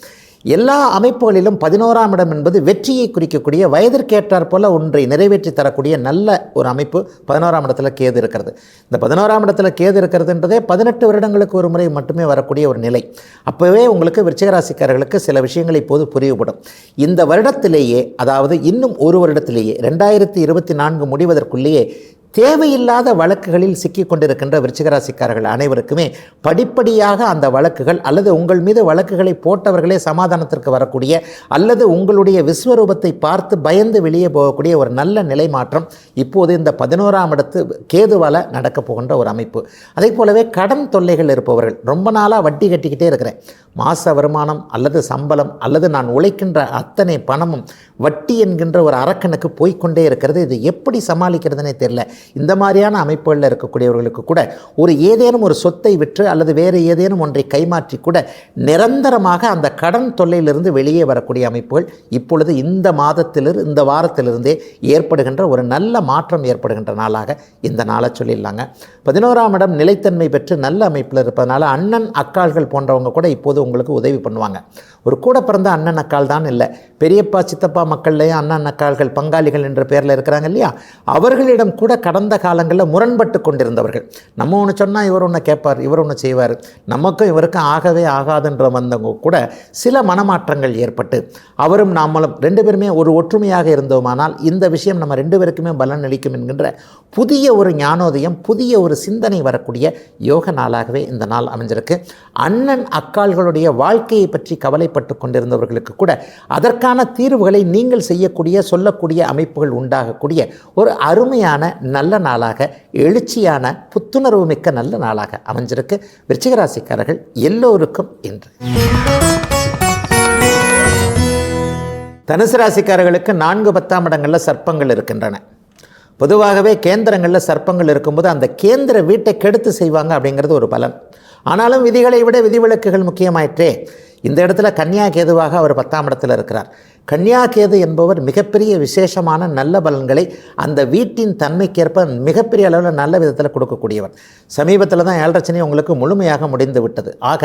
A: எல்லா அமைப்புகளிலும் 11ஆம் இடம் என்பது வெற்றியை குறிக்கக்கூடிய, வயதிற்கேற்றார் போல ஒன்றை நிறைவேற்றி தரக்கூடிய நல்ல ஒரு அமைப்பு 11ஆம் இடத்துல கேது இருக்கிறது. இந்த 11ஆம் இடத்துல கேது இருக்கிறதுன்றதே 18 வருடங்களுக்கு ஒரு முறை மட்டுமே வரக்கூடிய ஒரு நிலை. அப்போவே உங்களுக்கு விருச்சிகராசிக்காரர்களுக்கு சில விஷயங்கள் இப்போது புரியப்படும். இந்த வருடத்திலேயே, அதாவது இன்னும் ஒரு வருடத்திலேயே 2024 முடிவதற்குள்ளேயே தேவையில்லாத வழக்குகளில் சிக்கிக் கொண்டிருக்கின்ற விருச்சிகராசிக்காரர்கள் அனைவருக்குமே படிப்படியாக அந்த வழக்குகள், அல்லது உங்கள் மீது வழக்குகளை போட்டவர்களே சமாதானத்திற்கு வரக்கூடிய, அல்லது உங்களுடைய விஸ்வரூபத்தை பார்த்து பயந்து வெளியே போகக்கூடிய ஒரு நல்ல நிலை மாற்றம் இப்போது இந்த 11ஆம் இடத்து கேதுவால் நடக்கப் போகின்ற ஒரு அமைப்பு. அதே போலவே கடன் தொல்லைகள் இருப்பவர்கள், ரொம்ப நாளாக வட்டி கட்டிக்கிட்டே இருக்கிறேன், மாத வருமானம் அல்லது சம்பளம் அல்லது நான் உழைக்கின்ற அத்தனை பணமும் வட்டி என்கின்ற ஒரு அரக்கனுக்கு போய்கொண்டே இருக்கிறது, இது எப்படி சமாளிக்கிறதுனே தெரியல. இந்த மாதிரியான அமைப்புகளில் இருக்கக்கூடியவர்களுக்கு கூட ஒரு ஏதேனும் ஒரு சொத்தை விற்று அல்லது வேறு ஏதேனும் ஒன்றை கைமாற்றி கூட நிரந்தரமாக அந்த கடன் தொல்லையிலிருந்து வெளியே வரக்கூடிய அமைப்புகள் இப்பொழுது இந்த மாதத்திலிருந்து, இந்த வாரத்திலிருந்தே ஏற்படுகின்ற ஒரு நல்ல மாற்றம் ஏற்படுகின்ற நாளாக இந்த நாளை சொல்லிடலாங்க. 11ஆம் இடம் நிலைத்தன்மை பெற்று நல்ல அமைப்பில் இருப்பதனால அண்ணன் அக்காள்கள் போன்றவங்க கூட இப்போது உங்களுக்கு உதவி பண்ணுவாங்க. ஒரு கூட பிறந்த அண்ணன் அக்காள் தான் இல்லை, பெரியப்பா சித்தப்பா மக்கள்லேயும் அண்ணன் அக்காள்கள் பங்காளிகள் என்ற பேரில் இருக்கிறாங்க இல்லையா, அவர்களிடம் கூட கடந்த காலங்களில் முரண்பட்டு கொண்டிருந்தவர்கள், நம்ம ஒன்று சொன்னால் இவர் ஒன்று கேட்பார், இவர் ஒன்று செய்வார், நமக்கும் இவருக்கும் ஆகவே ஆகாதுன்ற வந்தவங்க கூட சில மனமாற்றங்கள் ஏற்பட்டு அவரும் நாமளும் 2 பேருமே ஒரு ஒற்றுமையாக இருந்தோமானால் இந்த விஷயம் நம்ம 2 பேருக்குமே பலன் அளிக்கும் என்கின்ற புதிய ஒரு ஞானோதயம், புதிய ஒரு சிந்தனை வரக்கூடிய யோக நாளாகவே இந்த நாள் அமைஞ்சிருக்கு. அண்ணன் அக்காள்களுடைய வாழ்க்கையை பற்றி கவலைப்பட்டு கொண்டிருந்தவர்களுக்கு கூட அதற்கான தீர்வுகளை நீங்கள் செய்யக்கூடிய, சொல்லக்கூடிய அமைப்புகள் உண்டாகக்கூடிய ஒரு அருமையான நல்ல நாளாக, எழுச்சியான புத்துணர்வு மிக்க நல்ல நாளாக அமைஞ்சிருக்கு. விருச்சிகராசிக்காரர்கள் எல்லோருக்கும் இன்று. தனுசு ராசிக்காரர்களுக்கு 4, 10ஆம் இடங்களில் சர்ப்பங்கள் இருக்கின்றன. பொதுவாகவே கேந்திரங்களில் சர்ப்பங்கள் இருக்கும்போது அந்த கேந்திர வீட்டை கெடுத்து செய்வாங்க அப்படிங்கிறது ஒரு பலன். ஆனாலும் விதிகளை விட விதிவிலக்குகள் முக்கியமாயிற்றே. இந்த இடத்துல கன்னியா கேதுவாக அவர் 10ஆம் இடத்தில் இருக்கிறார். கன்னியா கேது என்பவர் மிகப்பெரிய விசேஷமான நல்ல பலன்களை அந்த வீட்டின் தன்மைக்கேற்ப மிகப்பெரிய அளவில் நல்ல விதத்தில் கொடுக்கக்கூடியவர். சமீபத்தில் தான் 7.5 சனி உங்களுக்கு முழுமையாக முடிந்து விட்டது. ஆக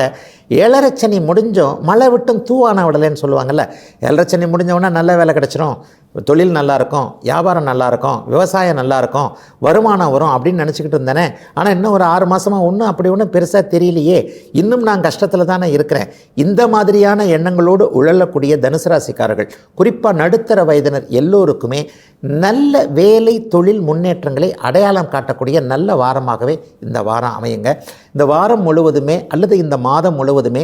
A: 7.5 சனி முடிஞ்சும் மழை விட்டும் தூவான விடலைன்னு சொல்லுவாங்கள்ல. 7.5 சனி முடிஞ்சவுடனே நல்ல வேலை கிடச்சிரும், தொழில் நல்லாயிருக்கும், வியாபாரம் நல்லாயிருக்கும், விவசாயம் நல்லாயிருக்கும், வருமானம் வரும் அப்படின்னு நினச்சிக்கிட்டு இருந்தேனே. ஆனால் இன்னும் ஒரு 6 மாதமாக ஒன்றும் அப்படி ஒன்றும் பெருசாக தெரியலையே, இன்னும் நான் கஷ்டத்தில் தானே இருக்கிறேன். இந்த மாதிரியான எண்ணங்களோடு உழலக்கூடிய தனுசு ராசிக்காரர்கள், குறிப்பாக நடுத்தர வயதினர் எல்லோருக்குமே நல்ல வேலை தொழில் முன்னேற்றங்களை அடையாளம் காட்டக்கூடிய நல்ல வாரமாகவே இந்த வாரம் அமையுங்க. இந்த வாரம் முழுவதுமே அல்லது இந்த மாதம் முழுவதுமே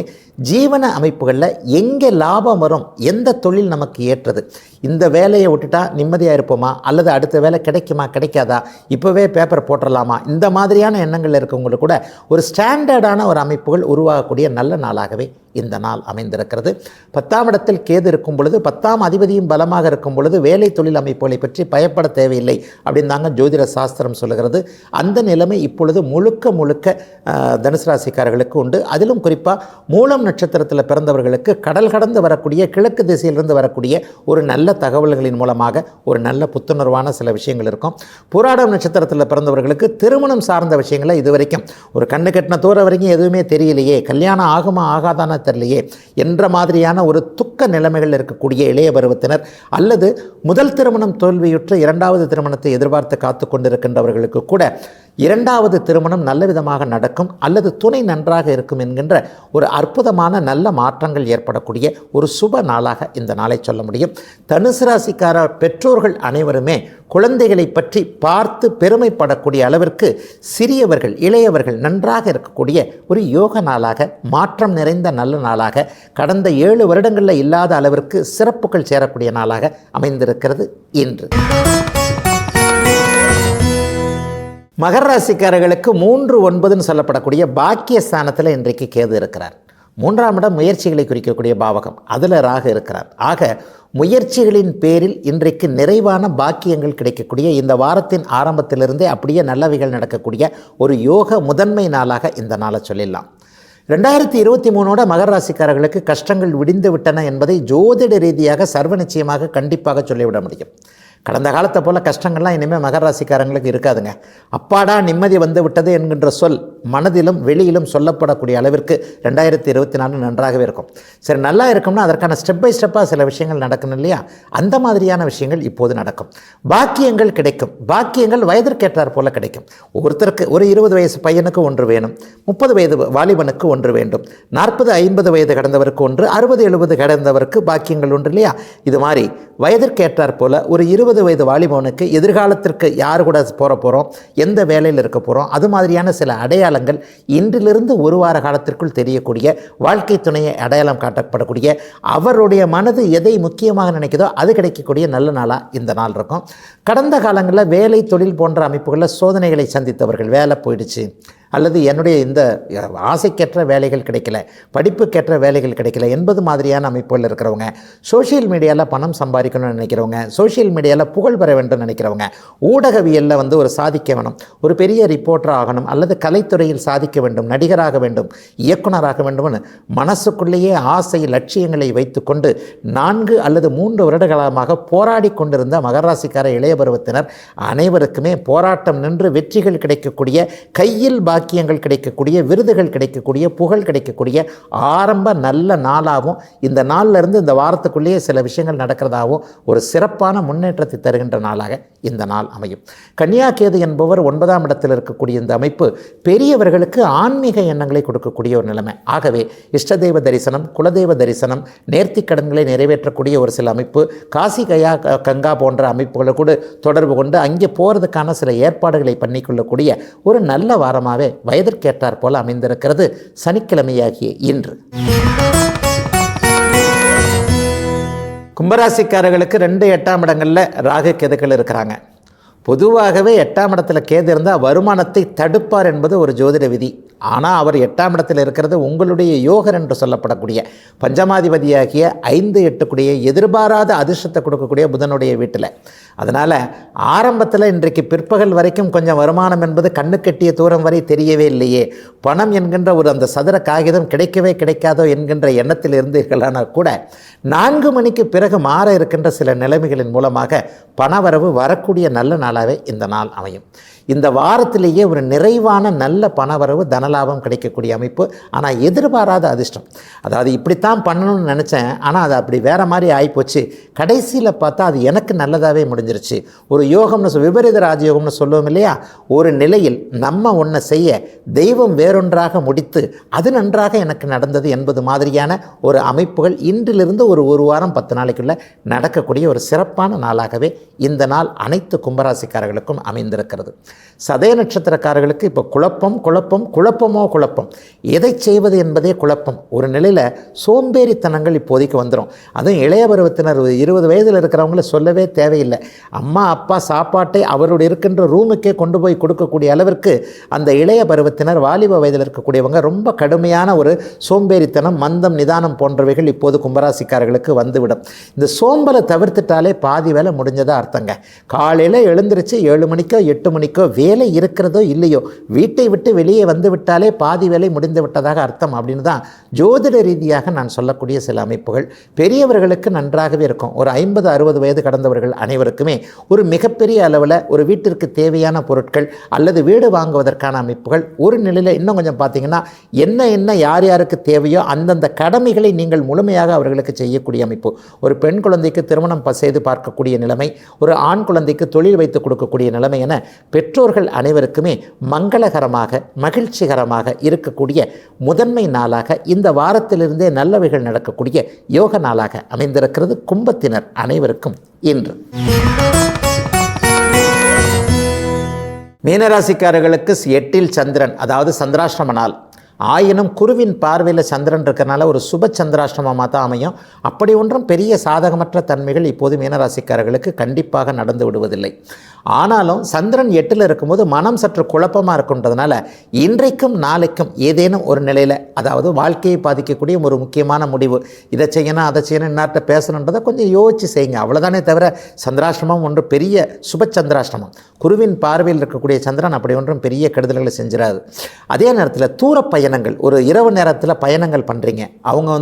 A: ஜீவன அமைப்புகளில் எங்கே லாபம் வரும், எந்த தொழில் நமக்கு ஏற்றது, இந்த வேலையை விட்டுட்டா நிம்மதியாக இருப்போமா, அல்லது அடுத்த வேலை கிடைக்குமா கிடைக்காதா, இப்போவே பேப்பர் போட்டுடலாமா, இந்த மாதிரியான எண்ணங்கள் இருக்கவங்களுக்கு கூட ஒரு ஸ்டாண்டர்டான ஒரு அமைப்புகள் உருவாகக்கூடிய நல்ல நாளாகவே இந்த நாள் அமைந்திருக்கிறது. 10ஆம் இடத்தில் கேது இருக்கும் பொழுது, 10ஆம் அதிபதியும் பலமாக இருக்கும் பொழுது வேலை தொழில் அமைப்புகளை பற்றி பயப்பட தேவையில்லை அப்படின்னு தாங்க ஜோதிட சாஸ்திரம் சொல்லுகிறது. அந்த நிலைமை இப்பொழுது முழுக்க முழுக்க தனுசு ராசிக்காரர்களுக்கு உண்டு. அதிலும் குறிப்பாக மூலம் நட்சத்திரத்தில் பிறந்தவர்களுக்கு கடல் கடந்து வரக்கூடிய கிழக்கு திசையிலிருந்து வரக்கூடிய ஒரு நல்ல தகவல்களின் மூலமாக ஒரு நல்ல புத்துணர்வான சில விஷயங்கள் இருக்கும். புராடம் நட்சத்திரத்தில் பிறந்தவர்களுக்கு திருமணம் சார்ந்த விஷயங்களை இதுவரைக்கும் ஒரு கண்ணு கட்டின தூரம் வரைக்கும் எதுவுமே தெரியலையே, கல்யாணம் ஆகுமா ஆகாதான தெரியலையே என்ற மாதிரியான ஒரு துக்க நிலைமைகள் இருக்கக்கூடிய இளைய பருவத்தினர், அல்லது முதல் திருமணம் தோல்வியுற்ற 2வது திருமணத்தை எதிர்பார்த்து காத்து கொண்டிருக்கின்றவர்களுக்கு கூட 2வது திருமணம் நல்ல விதமாக நடக்கும், அல்லது துணை நன்றாக இருக்கும் என்கின்ற ஒரு அற்புதமான நல்ல மாற்றங்கள் ஏற்படக்கூடிய ஒரு சுப நாளாக இந்த நாளை சொல்ல முடியும். தனுசு ராசிக்கார பெற்றோர்கள் அனைவருமே குழந்தைகளை பற்றி பார்த்து பெருமைப்படக்கூடிய அளவிற்கு சிறியவர்கள் இளையவர்கள் நன்றாக இருக்கக்கூடிய ஒரு யோக நாளாக, மாற்றம் நிறைந்த நல்ல நாளாக, கடந்த 7 வருடங்களில் இல்லாத அளவிற்கு சிறப்புகள் சேரக்கூடிய நாளாக அமைந்திருக்கிறது இன்று. மகர ராசிக்காரர்களுக்கு 3-9 சொல்லப்படக்கூடிய பாக்கியஸ்தானத்தில் இன்றைக்கு கேது இருக்கிறார். 3ஆம் இடம் முயற்சிகளை குறிக்கக்கூடிய பாவகம், அதில் ராகு இருக்கிறார். ஆக முயற்சிகளின் பேரில் இன்றைக்கு நிறைவான பாக்கியங்கள் கிடைக்கக்கூடிய இந்த வாரத்தின் ஆரம்பத்திலிருந்தே அப்படியே நல்லவைகள் நடக்கக்கூடிய ஒரு யோக முதன்மை நாளாக இந்த நாளை சொல்லிடலாம். 2023 மகர ராசிக்காரர்களுக்கு கஷ்டங்கள் விடிந்து விட்டன என்பதை ஜோதிட ரீதியாக சர்வ நிச்சயமாக கண்டிப்பாக சொல்லிவிட முடியும். கடந்த காலத்தை போல் கஷ்டங்கள்லாம் இனிமேல் மகர ராசிக்காரங்களுக்கு இருக்காதுங்க. அப்பாடா நிம்மதி வந்து விட்டது என்கின்ற சொல் மனதிலும் வெளியிலும் சொல்லப்படக்கூடிய அளவிற்கு 2024 நன்றாகவே இருக்கும். சரி, நல்லா இருக்கும்னா அதற்கான ஸ்டெப் பை ஸ்டெப்பாக சில விஷயங்கள் நடக்கணும் இல்லையா? அந்த மாதிரியான விஷயங்கள் இப்போது நடக்கும். பாக்கியங்கள் கிடைக்கும். பாக்கியங்கள் வயதிற்கேற்றார் போல கிடைக்கும். ஒருத்தருக்கு ஒரு 20 வயசு பையனுக்கு ஒன்று வேணும், 30 வயது வாலிபனுக்கு ஒன்று வேண்டும், 40-50 வயது கடந்தவருக்கு ஒன்று, 60-70 கடந்தவருக்கு பாக்கியங்கள் ஒன்று இல்லையா? இது மாதிரி வயதிற்கேற்றார் போல ஒரு 20 வயது வாலிபனுக்கு எதிர்காலத்திற்கு யார் கூட போகிறோம், எந்த வேலையில் இருக்க போகிறோம், அது மாதிரியான சில அடையாளங்கள் இன்றிலிருந்து ஒரு வார காலத்திற்குள் தெரியக்கூடிய, வாழ்க்கை துணையை அடையாளம் காட்டப்படக்கூடிய, அவருடைய மனது எதை முக்கியமாக நினைக்குதோ அது கிடைக்கக்கூடிய நல்ல நாளாக இந்த நாள் இருக்கும். கடந்த காலங்களில் வேலை தொழில் போன்ற அமைப்புகளில் சோதனைகளை சந்தித்தவர்கள், வேலை போயிடுச்சு, அல்லது என்னுடைய இந்த ஆசைக்கேற்ற வேலைகள் கிடைக்கல, படிப்புக்கேற்ற வேலைகள் கிடைக்கல என்பது மாதிரியான அமைப்புகள் இருக்கிறவங்க, சோஷியல் மீடியாவில் பணம் சம்பாதிக்கணும்னு நினைக்கிறவங்க, சோஷியல் மீடியாவில் புகழ் பெற வேண்டும் நினைக்கிறவங்க, ஊடகவியலில் ஒரு சாதிக்க வேணும், ஒரு பெரிய ரிப்போர்ட்டர் ஆகணும், அல்லது கலைத்துறையில் சாதிக்க வேண்டும், நடிகராக வேண்டும், இயக்குனராக வேண்டும்னு மனசுக்குள்ளேயே ஆசை லட்சியங்களை வைத்துக்கொண்டு 4 அல்லது 3 வருடகாலமாக போராடி கொண்டிருந்த மகராசிக்கார இளைய பருவத்தினர் அனைவருக்குமே போராட்டம் நின்று வெற்றிகள் கிடைக்கக்கூடிய, கையில் பாக்கியங்கள் கிடைக்கக்கூடிய, விருதுகள் கிடைக்கக்கூடிய, புகழ் கிடைக்கக்கூடிய ஆரம்ப நல்ல நாளாகவும், இந்த நாளில் இருந்து இந்த வாரத்துக்குள்ளேயே சில விஷயங்கள் நடக்கிறதாகவும் ஒரு சிறப்பான முன்னேற்றத்தை தருகின்ற நாளாக இந்த நாள் அமையும். கன்னியா கேது என்பவர் 9ஆம் இடத்தில் இருக்கக்கூடிய இந்த அமைப்பு பெரியவர்களுக்கு ஆன்மீக எண்ணங்களை கொடுக்கக்கூடிய ஒரு நிலைமை. ஆகவே இஷ்டதெய்வ தரிசனம், குலதெய்வ தரிசனம், நேர்த்திக் கடன்களை நிறைவேற்றக்கூடிய ஒரு சில அமைப்பு, காசி கங்கா போன்ற அமைப்புகளை கூட தொடர்பு கொண்டு அங்கே போகிறதுக்கான சில ஏற்பாடுகளை பண்ணிக்கொள்ளக்கூடிய ஒரு நல்ல வாரமாகவே வயதிற்கேற்றார் போல அமைந்திருக்கிறது சனிக்கிழமையாகிய இன்று. கும்பராசிக்காரர்களுக்கு 2, 8ஆம் இடங்களில் ராகு கேதுக்கள் இருக்கிறாங்க. பொதுவாகவே 8ஆம் இடத்துல கேது இருந்தால் வருமானத்தை தடுப்பார் என்பது ஒரு ஜோதிட விதி. ஆனால் அவர் 8ஆம் இடத்தில் இருக்கிறது உங்களுடைய யோகர் என்று சொல்லப்படக்கூடிய பஞ்சமாதிபதியாகிய 5, 8 கூடிய எதிர்பாராத அதிர்ஷ்டத்தை கொடுக்கக்கூடிய புதனுடைய வீட்டில். அதனால் ஆரம்பத்தில் இன்றைக்கு பிற்பகல் வரைக்கும் கொஞ்சம் வருமானம் என்பது கண்ணு கெட்டிய தூரம் வரை தெரியவே இல்லையே, பணம் என்கின்ற ஒரு அந்த சதுர காகிதம் கிடைக்கவே கிடைக்காதோ என்கின்ற எண்ணத்தில் இருந்தீர்களானால் கூட 4 மணிக்கு பிறகு மாற இருக்கின்ற சில நிலைமைகளின் மூலமாக பணவரவு வரக்கூடிய நல்ல நாளாகவே இந்த நாள் அமையும். இந்த வாரத்திலேயே ஒரு நிறைவான நல்ல பணவரவு தனலாபம் கிடைக்கக்கூடிய அமைப்பு. ஆனால் எதிர்பாராத அதிர்ஷ்டம், அதாவது இப்படித்தான் பண்ணணும்னு நினச்சேன், ஆனால் அது அப்படி வேறு மாதிரி ஆகிப்போச்சு, கடைசியில் பார்த்தா அது எனக்கு நல்லதாகவே முடிஞ்சிருச்சு. ஒரு யோகம்னு விபரீத ராஜயோகம்னு சொல்லுவோம் இல்லையா, ஒரு நிலையில் நம்ம ஒன்றை செய்ய தெய்வம் வேறொன்றாக முடித்து அது நன்றாக எனக்கு நடந்தது என்பது மாதிரியான ஒரு அமைப்புகள் இன்றிலிருந்து ஒரு வாரம் 10 நாளைக்குள்ளே நடக்கக்கூடிய ஒரு சிறப்பான நாளாகவே இந்த நாள் அனைத்து கும்பராசிக்காரர்களுக்கும் அமைந்திருக்கிறது. சதய நட்சத்திரக்காரர்களுக்கு இப்போ குழப்பம், எதை செய்வது என்பதே குழப்பம். ஒரு நிலையில் சோம்பேறித்தனங்கள் இப்போதைக்கு வந்துடும். அதுவும் இளைய பருவத்தினர் 20 வயதில் இருக்கிறவங்கள சொல்லவே தேவையில்லை. அம்மா அப்பா சாப்பாட்டை அவருடைய இருக்கின்ற ரூமுக்கே கொண்டு போய் கொடுக்கக்கூடிய அளவிற்கு அந்த இளைய பருவத்தினர், வாலிப வயதில் இருக்கக்கூடியவங்க ரொம்ப கடுமையான ஒரு சோம்பேறித்தனம், மந்தம், நிதானம் போன்றவைகள் இப்போது கும்பராசிக்காரர்களுக்கு வந்துவிடும். இந்த சோம்பலை தவிர்த்துட்டாலே பாதி வேலை முடிஞ்சதாக அர்த்தங்க. காலையில் எழுந்திரிச்சு 7 மணிக்கோ 8 மணிக்கோ வேலை இருக்கிறதோ இல்லையோ வீட்டை விட்டு வெளியே வந்து விட்டாலே பாதி வேலை முடிந்து விட்டதாக அர்த்தம் அப்படின்னு தான் ஜோதிட ரீதியாக நான் சொல்லக்கூடிய சில அமைப்புகள். பெரியவர்களுக்கு நன்றாகவே இருக்கும். ஒரு 50-60 வயது கடந்தவர்கள் அனைவருக்குமே ஒரு மிகப்பெரிய அளவில் ஒரு வீட்டிற்கு தேவையான பொருட்கள் அல்லது வீடு வாங்குவதற்கான அமைப்புகள் ஒரு நிலையில் இன்னும் கொஞ்சம் பார்த்தீங்கன்னா என்ன யார் யாருக்கு தேவையோ அந்தந்த கடமைகளை நீங்கள் முழுமையாக அவர்களுக்கு செய்யக்கூடிய அமைப்பு. ஒரு பெண் குழந்தைக்கு திருமணம் செய்து பார்க்கக்கூடிய நிலைமை, ஒரு ஆண் குழந்தைக்கு தொழில் வைத்து கொடுக்கக்கூடிய நிலைமை என பெற்றோர்கள் அனைவருக்குமே மங்களகரமாக மகிழ்ச்சிகரமாக இருக்கக்கூடிய முதன்மை நாளாக இந்த வாரத்திலிருந்தே நல்லவைகள் நடக்கக்கூடிய யோக நாளாக அமைந்திருக்கிறது கும்பத்தினர் அனைவருக்கும் இன்று. மீனராசிக்காரர்களுக்கு 8இல் சந்திரன், அதாவது சந்திராஷ்டம நாள். ஆயினும் குருவின் பார்வையில் சந்திரன் இருக்கிறனால ஒரு சுப சந்திராஷ்டமமாக தான் அமையும். அப்படி ஒன்றும் பெரிய சாதகமற்ற தன்மைகள் இப்போது மீனராசிக்காரர்களுக்கு கண்டிப்பாக நடந்து விடுவதில்லை. ஆனாலும் சந்திரன் 8இல் இருக்கும்போது மனம் சற்று குழப்பமாக இருக்குன்றதுனால இன்றைக்கும் நாளைக்கும் ஏதேனும் ஒரு நிலையில், அதாவது வாழ்க்கையை பாதிக்கக்கூடிய ஒரு முக்கியமான முடிவு, இதை செய்யணும் அதை செய்யணும் இன்னார்ட்ட பேசணுன்றதை கொஞ்சம் யோசித்து செய்யுங்க. அவ்வளோதானே தவிர சந்திராஷ்டமம் ஒன்று பெரிய சுப சந்திராஷ்டமம். குருவின் பார்வையில் இருக்கக்கூடிய சந்திரன் அப்படி ஒன்றும் பெரிய கெடுதல்களை செஞ்சிடாது. அதே நேரத்தில் தூர பயணங்கள், ஒரு இரவு நேரத்தில் பயணங்கள் பண்ணுறீங்க, அவங்க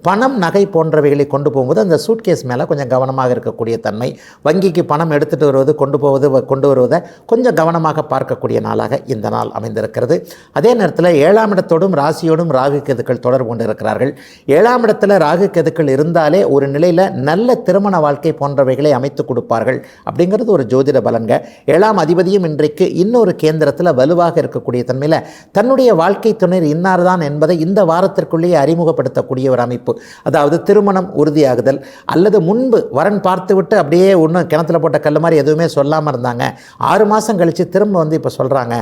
A: பணம் நகை போன்றவைகளை கொண்டு போகும்போது அந்த சூட்கேஸ் மேலே கொஞ்சம் கவனமாக இருக்கக்கூடிய தன்மை, வங்கிக்கு பணம் எடுத்துகிட்டு வருவது கொண்டு வருவதை கொஞ்சம் கவனமாக பார்க்கக்கூடிய நாளாக இந்த நாள் அமைந்திருக்கிறது. அதே நேரத்தில் 7ஆம் இடத்தோடும் ராசியோடும் ராகு கேதுக்கள் தொடர்பு கொண்டு இருக்கிறார்கள். 7ஆம் இடத்துல ராகு கேதுக்கள் இருந்தாலே ஒரு நிலையில் நல்ல திருமண வாழ்க்கை போன்றவைகளை அமைத்து கொடுப்பார்கள் அப்படிங்கிறது ஒரு ஜோதிட பலன்க. 7ஆம் அதிபதியும் இன்றைக்கு இன்னொரு கேந்திரத்தில் வலுவாக இருக்கக்கூடிய தன்மையில் தன்னுடைய வாழ்க்கை துணை இன்னார்தான் என்பதை இந்த வாரத்திற்குள்ளேயே அறிமுகப்படுத்தக்கூடிய ஒரு அமைப்பு. அதாவது திருமணம் உறுதியாகுதல் அல்லது முன்பு வரன் பார்த்துவிட்டு அப்படியே ஒன்றும் கிணத்துல போட்ட கல் மாதிரி எதுவுமே சொல்லாமல் இருந்தாங்க, 6 மாதம் கழித்து திரும்ப இப்போ சொல்கிறாங்க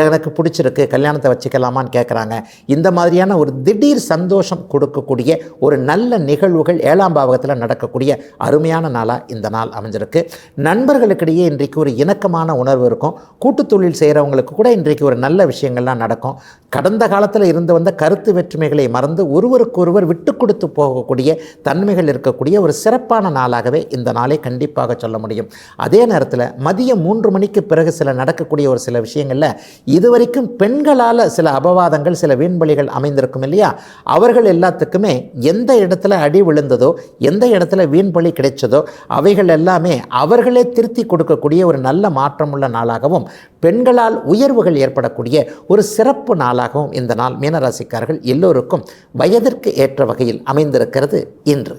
A: எனக்கு பிடிச்சிருக்கு கல்யாணத்தை வச்சுக்கலாமான்னு கேட்குறாங்க. இந்த மாதிரியான ஒரு திடீர் சந்தோஷம் கொடுக்கக்கூடிய ஒரு நல்ல நிகழ்வுகள் 7ஆம் பாவகத்தில் நடக்கக்கூடிய அருமையான நாளாக இந்த நாள் அமைஞ்சிருக்கு. நண்பர்களுக்கிடையே இன்றைக்கு ஒரு இணக்கமான உணர்வு இருக்கும். கூட்டு தொழில் செய்கிறவங்களுக்கு கூட இன்றைக்கு ஒரு நல்ல விஷயங்கள்லாம் நடக்கும். கடந்த காலத்தில் இருந்து வந்த கருத்து வேற்றுமைகளை மறந்து ஒருவருக்கொருவர் விட்டு கொடுத்து போகக்கூடிய தன்மைகள் இருக்கக்கூடிய ஒரு சிறப்பான நாளாகவே இந்த நாளை கண்டிப்பாக சொல்ல முடியும். அதே நேரத்தில் மதியம் 3 மணிக்கு பிறகு நடக்கக்கூடிய ஒரு சில விஷயங்களில் இதுவரைக்கும் பெண்களால் சில அபவாதங்கள், சில வீண்பலிகள் அமைந்திருக்கும் இல்லையா, அவர்கள் எல்லாத்துக்குமே எந்த இடத்துல அடி விழுந்ததோ, எந்த இடத்துல வீண்பலி கிடைச்சதோ அவைகள் எல்லாமே அவர்களே திருத்தி கொடுக்கக்கூடிய ஒரு நல்ல மாற்றமுள்ள நாளாகவும், பெண்களால் உயர்வுகள் ஏற்படக்கூடிய ஒரு சிறப்பு நாளாகவும் இந்த நாள் மீனராசிக்காரர்கள் எல்லோருக்கும் வயதிற்கு ஏற்ற வகையில் அமைந்திருக்கிறது இன்று.